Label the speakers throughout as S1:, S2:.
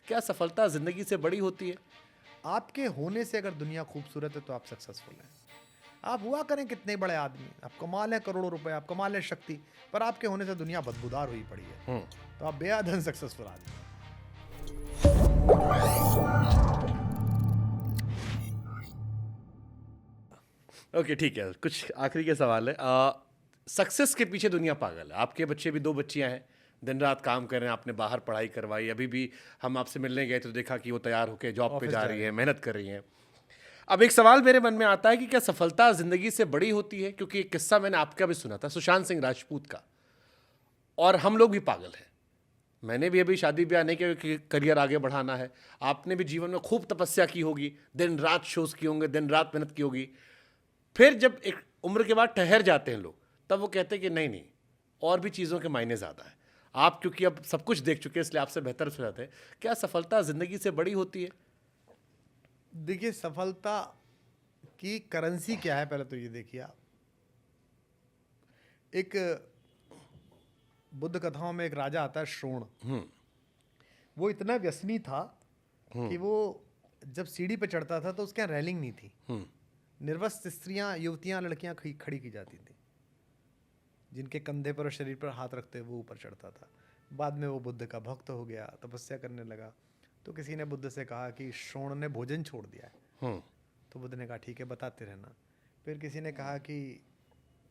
S1: क्या सफलता जिंदगी से बड़ी होती है?
S2: आपके होने से अगर दुनिया खूबसूरत है तो आप सक्सेसफुल हैं। आप हुआ करें कितने बड़े आदमी, आप कमा लें करोड़ों रुपए, आप कमा लें शक्ति, पर आपके होने से दुनिया बदबूदार हुई पड़ी है,
S1: हम्म।
S2: तो आप बेहद अनसक्सेसफुल आदमी हैं।
S1: ओके, ठीक है, कुछ आखिरी के सवाल है। सक्सेस के पीछे दुनिया पागल है। आपके बच्चे भी, 2 बच्चियां हैं, दिन रात काम कर रहे हैं, आपने बाहर पढ़ाई करवाई, अभी भी हम आपसे मिलने गए तो देखा कि वो तैयार होकर जॉब पे
S2: ऑफिस
S1: जा
S2: जा
S1: रही
S2: रहे
S1: है,
S2: हैं।
S1: मेहनत कर रही हैं। अब एक सवाल मेरे मन में आता है कि क्या सफलता जिंदगी से बड़ी होती है? क्योंकि एक किस्सा मैंने आपका भी सुना था, सुशांत सिंह राजपूत का, और हम लोग भी पागल हैं। मैंने भी अभी शादी ब्याह नहीं किया क्योंकि करियर आगे बढ़ाना है। आपने भी जीवन में खूब तपस्या की होगी, दिन रात शोज किए होंगे, दिन रात मेहनत की होगी। फिर जब एक उम्र के बाद ठहर जाते हैं लोग, तब वो कहते हैं कि नहीं नहीं, और भी चीज़ों के मायने ज़्यादा है। आप क्योंकि अब सब कुछ देख चुके हैं, इसलिए आपसे बेहतर सुझाते हैं, क्या सफलता जिंदगी से बड़ी होती है?
S2: देखिए, सफलता की करेंसी क्या है, पहले तो ये देखिए आप। एक बुद्ध कथाओं में एक राजा आता है, श्रोण। वो इतना व्यसनी था कि वो जब सीढ़ी पे चढ़ता था तो उसके यहाँ रेलिंग नहीं थी। निर्वस्त्र स्त्रियां, युवतियां, लड़कियां खड़ी की जाती थी, जिनके कंधे पर और शरीर पर हाथ रखते वो ऊपर चढ़ता था। बाद में वो बुद्ध का भक्त हो गया, तपस्या करने लगा। तो किसी ने बुद्ध से कहा कि श्रोण ने भोजन छोड़ दिया है। तो बुद्ध ने कहा ठीक है, बताते रहना। फिर किसी ने कहा कि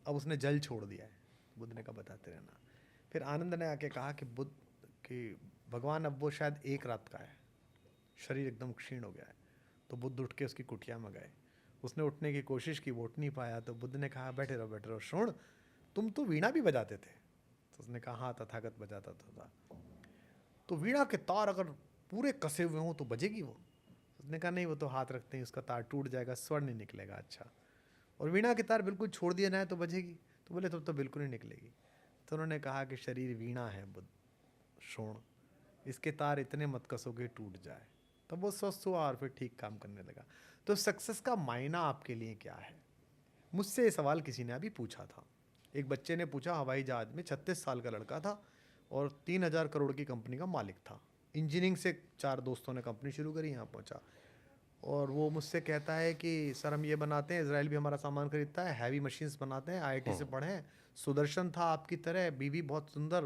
S2: अब उसने जल छोड़ दिया है। बुद्ध ने कहा बताते रहना। फिर आनंद ने आके कहा कि बुद्ध कि भगवान अब वो शायद एक रात का है, शरीर एकदम क्षीण हो गया है। तो बुद्ध उठ के उसकी कुटिया में गए। उसने उठने की कोशिश की, वो उठ नहीं पाया। तो बुद्ध ने कहा बैठे रहो श्रोण, तुम तो वीणा भी बजाते थे। तो उसने कहा हाँ, तथागत बजाता था। तो वीणा के तार अगर पूरे कसे हुए हों तो बजेगी वो? उसने कहा नहीं, वो तो हाथ रखते हैं, उसका तार टूट जाएगा, स्वर नहीं निकलेगा। अच्छा, और वीणा के तार बिल्कुल छोड़ दिया ना है तो बजेगी? तो बोले तब तो बिल्कुल नहीं निकलेगी। तो उन्होंने कहा कि शरीर वीणा है बुद्ध श्रोण, इसके तार इतने मत कसोगे टूट जाए। तब वो स्वस्थ हुआ और फिर ठीक काम करने लगा। तो सक्सेस का मायना आपके लिए क्या है? मुझसे ये सवाल किसी ने अभी पूछा था। एक बच्चे ने पूछा, हवाई जहाज में 36 साल का लड़का था और 3,000 करोड़ की कंपनी का मालिक था। इंजीनियरिंग से 4 दोस्तों ने कंपनी शुरू करी, यहाँ पहुँचा। और वो मुझसे कहता है कि सर हम ये बनाते हैं, इजराइल भी हमारा सामान खरीदता है, हैवी मशीन्स बनाते हैं, आईआईटी से पढ़े हैं, सुदर्शन था आपकी तरह, बीवी बहुत सुंदर,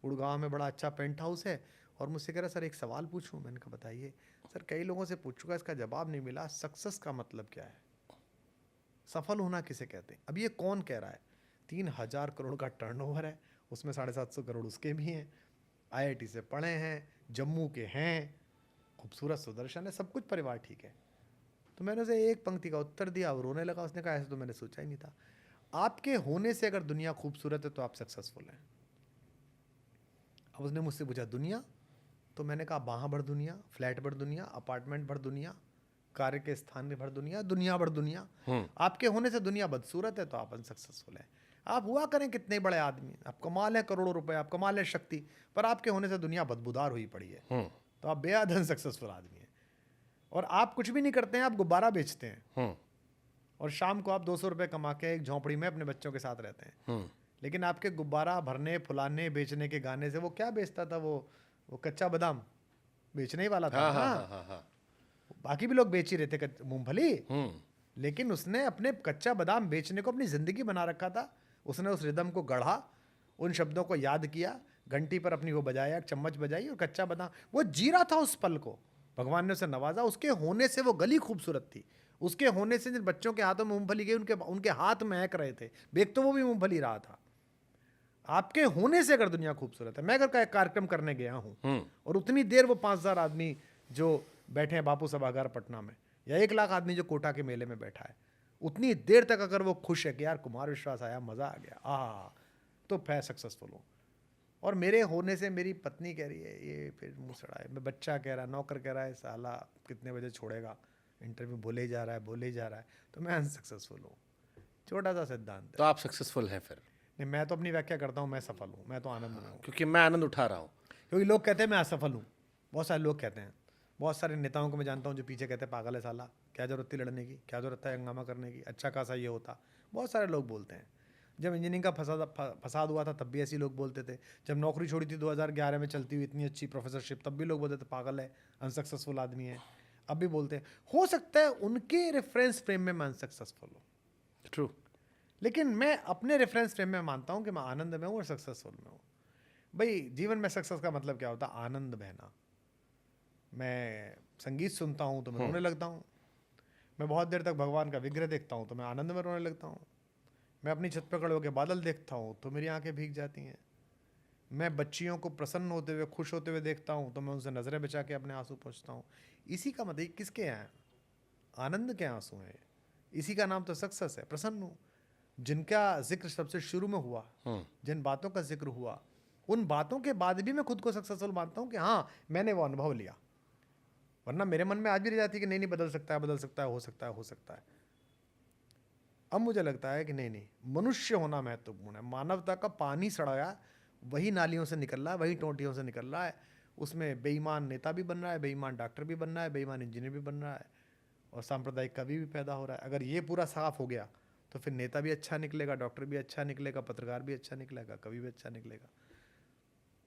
S2: गुड़गांव में बड़ा अच्छा पेंट हाउस है। और मुझसे कह रहा सर एक सवाल पूछूं? मैंने कहा बताइए। सर कई लोगों से पूछ चुका, इसका जवाब नहीं मिला, सक्सेस का मतलब क्या है, सफल होना किसे कहते हैं? अब ये कौन कह रहा है? 3,000 करोड़ का टर्नओवर है, उसमें 750 करोड़ उसके भी हैं, आईआईटी से पढ़े हैं, जम्मू के हैं, खूबसूरत सुदर्शन है, सब कुछ परिवार ठीक है। तो मैंने उसे एक पंक्ति का उत्तर दिया, वो रोने लगा। उसने कहा ऐसे तो मैंने सोचा ही नहीं था। आपके होने से अगर दुनिया खूबसूरत है तो आप सक्सेसफुल हैं। अब उसने मुझसे पूछा दुनिया? तो मैंने कहा वहाँ भर दुनिया, फ्लैट भर दुनिया, अपार्टमेंट भर दुनिया, कार्य के स्थान भर दुनिया, दुनिया भर दुनिया। आपके होने से दुनिया बदसूरत है तो आप अनसक्सेसफुल हैं। आप हुआ करें कितने बड़े आदमी, आप कमा लें करोड़ों रुपए, आप कमा लें शक्ति, पर आपके होने से दुनिया बदबूदार हुई पड़ी है, तो आप बेहद अनसक्सेसफुल आदमी हैं। और आप कुछ भी नहीं करते हैं, आप गुब्बारा बेचते हैं और शाम को आप 200 रुपये कमा के एक झोंपड़ी में अपने बच्चों के साथ रहते हैं। लेकिन आपके गुब्बारा भरने, फुलाने, बेचने के गाने से वो क्या बेचता था? वो कच्चा बादाम बेचने ही वाला था
S1: हाँ
S2: ना।
S1: हाँ हाँ हाँ।
S2: बाकी भी लोग बेच ही रहे थे मूंगफली, लेकिन उसने अपने कच्चा बादाम बेचने को अपनी जिंदगी बना रखा था। उसने उस रिदम को गढ़ा, उन शब्दों को याद किया, घंटी पर अपनी वो बजाया, चम्मच बजाई और कच्चा बादाम, वो जी रहा था उस पल को। भगवान ने उसे नवाजा, उसके होने से वो गली खूबसूरत थी। उसके होने से जिन बच्चों के हाथों में मूंगफली गई, उनके हाथ महक रहे थे, बेच तो वो भी मूंगफली रहा था। आपके होने से अगर दुनिया खूबसूरत है, मैं अगर एक कार्यक्रम करने गया हूं और उतनी देर वो 5,000 आदमी जो बैठे हैं बापू सभागार पटना में, या 1 लाख आदमी जो कोटा के मेले में बैठा है, उतनी देर तक अगर वो खुश है कि यार कुमार विश्वास आया, मजा आ गया, तो मैं सक्सेसफुल हूँ। और मेरे होने से मेरी पत्नी कह रही है, ये फिर मुंह सड़ा है, मैं बच्चा कह रहा है, नौकर कह रहा है साला कितने बजे छोड़ेगा, इंटरव्यू बोले ही जा रहा है, बोले ही जा रहा है, तो मैं अनसक्सेसफुल हूँ। छोटा सा सिद्धांत
S1: तो
S2: है।
S1: आप सक्सेसफुल हैं फिर?
S2: नहीं, मैं तो अपनी व्याख्या करता हूँ, मैं सफल हूँ, मैं तो आनंद में हूँ।
S1: क्योंकि मैं आनंद उठा रहा हूँ।
S2: क्योंकि लोग कहते हैं मैं असफल हूँ, बहुत सारे लोग कहते हैं, बहुत सारे नेताओं को मैं जानता हूँ जो पीछे कहते हैं पागल है साला, क्या जरूरत थी लड़ने की, क्या जरूरत है हंगामा करने की, अच्छा खासा ये होता, बहुत सारे लोग बोलते हैं। जब इंजीनियरिंग का फसाद हुआ था तब भी ऐसे ही लोग बोलते थे। जब नौकरी छोड़ी थी 2011 में चलती हुई इतनी अच्छी प्रोफेसरशिप, तब भी लोग बोलते थे पागल है, अनसक्सेसफुल आदमी है। अब भी बोलते हैं। हो सकता है उनके रेफरेंस फ्रेम में मैं अनसक्सेसफुल हूँ,
S1: ट्रू।
S2: लेकिन मैं अपने रेफरेंस फ्रेम में मानता हूँ कि मैं आनंद में हूँ और सक्सेसफुल में हूँ। भाई जीवन में सक्सेस का मतलब क्या होता है? आनंद बहना। मैं संगीत सुनता हूँ तो मैं रोने लगता हूँ। मैं बहुत देर तक भगवान का विग्रह देखता हूँ तो मैं आनंद में रोने लगता हूँ। मैं अपनी छत पर खड़े होकर बादल देखता हूँ तो मेरी आंखें भीग जाती हैं। मैं बच्चियों को प्रसन्न होते हुए, खुश होते हुए देखता हूँ तो मैं उनसे नज़रें बचा के अपने आंसू पोंछता हूँ। इसी का मतलब किसके हैं? आनंद के आंसू हैं। इसी का नाम तो सक्सेस है। प्रसन्न हूँ। जिनका जिक्र सबसे शुरू में हुआ, जिन बातों का जिक्र हुआ, उन बातों के बाद भी मैं खुद को सक्सेसफुल मानता हूँ कि हाँ मैंने वो अनुभव लिया। वरना मेरे मन में आज भी रह जाती है कि नहीं नहीं, बदल सकता है, बदल सकता है, हो सकता है, हो सकता है। अब मुझे लगता है कि नहीं नहीं, मनुष्य होना महत्वपूर्ण है। मानवता का पानी सड़ाया वही नालियों से निकल रहा है, वही टोंटियों से निकल रहा है। उसमें बेईमान नेता भी बन रहा है, बेईमान डॉक्टर भी बन रहा है, बेईमान इंजीनियर भी बन रहा है, और सांप्रदायिक कवि भी पैदा हो रहा है। अगर ये पूरा साफ हो गया तो फिर नेता भी अच्छा निकलेगा, डॉक्टर भी अच्छा निकलेगा, पत्रकार भी अच्छा निकलेगा, कवि भी अच्छा निकलेगा।